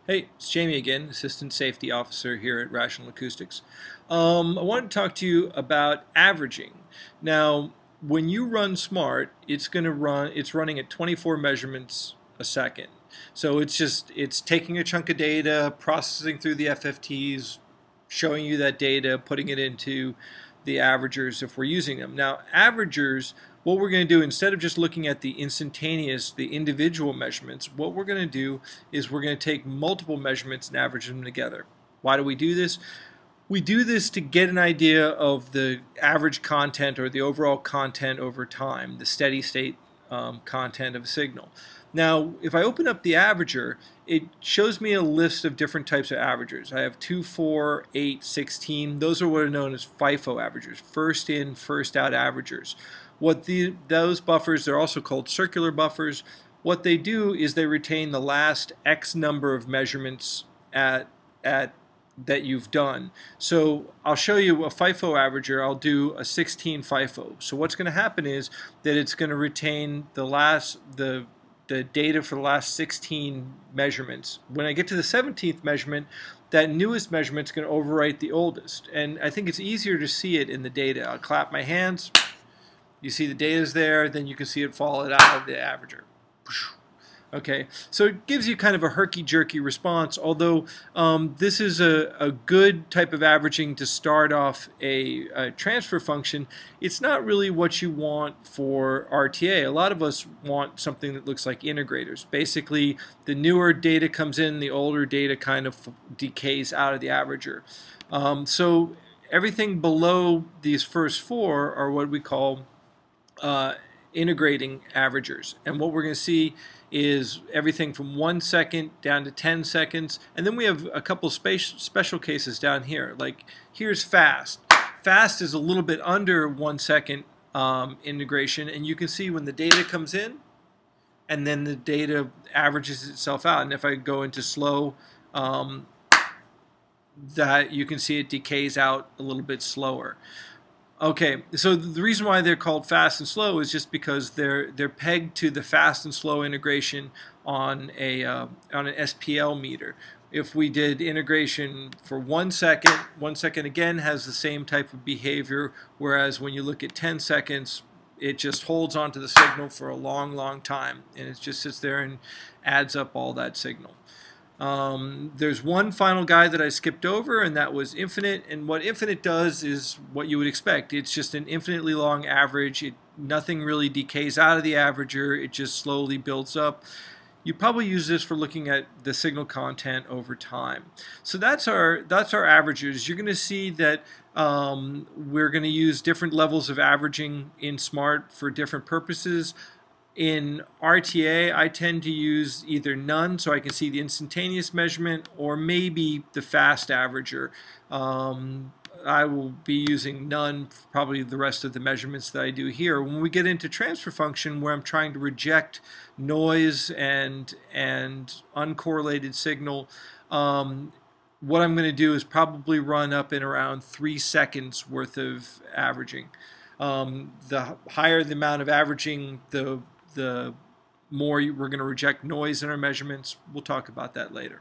Hey, it's Jamie again, Assistant Safety Officer here at Rational Acoustics. I want to talk to you about averaging. Now, when you run SMAART, it's running at 24 measurements a second. So it's taking a chunk of data, processing through the FFTs, showing you that data, putting it into the averagers if we're using them. Now, averagers, what we're going to do, instead of just looking at the instantaneous, the individual measurements, what we're going to do is we're going to take multiple measurements and average them together. Why do we do this? We do this to get an idea of the average content or the overall content over time, the steady state content of a signal. Now, if I open up the averager, it shows me a list of different types of averagers. I have 2, 4, 8, 16. Those are what are known as FIFO averagers, first in, first out averagers. Those buffers, they're also called circular buffers. What they do is they retain the last X number of measurements that you've done. So I'll show you a FIFO averager. I'll do a 16 FIFO. So what's going to happen is that it's going to retain the data for the last 16 measurements. When I get to the 17th measurement, that newest measurement is going to overwrite the oldest. And I think it's easier to see it in the data. I'll clap my hands. You see the data is there, then you can see it fall out of the averager. Okay, so it gives you kind of a herky-jerky response, although this is a good type of averaging to start off a transfer function. It's not really what you want for RTA. A lot of us want something that looks like integrators. Basically, the newer data comes in, the older data kind of decays out of the averager. So everything below these first four are what we call integrating averagers, and what we're going to see is everything from 1 second down to 10 seconds, and then we have a couple special cases down here. Like here's fast. Fast is a little bit under 1 second integration, and you can see when the data comes in and then the data averages itself out. And if I go into slow, that you can see it decays out a little bit slower. Okay, so the reason why they're called fast and slow is just because they're pegged to the fast and slow integration on an SPL meter. If we did integration for 1 second, 1 second again has the same type of behavior, whereas when you look at 10 seconds, it just holds onto the signal for a long, long time, and it just sits there and adds up all that signal. There's one final guy that I skipped over, and that was infinite. And what infinite does is what you would expect. It's just an infinitely long average. Nothing really decays out of the averager. It just slowly builds up. You probably use this for looking at the signal content over time. So that's our averages. You're going to see that we're going to use different levels of averaging in SMAART for different purposes. In RTA, I tend to use either none, so I can see the instantaneous measurement, or maybe the fast averager. I will be using none for probably the rest of the measurements that I do here. When we get into transfer function, where I'm trying to reject noise and uncorrelated signal, what I'm going to do is probably run up in around 3 seconds worth of averaging. The higher the amount of averaging, the more we're going to reject noise in our measurements. We'll talk about that later.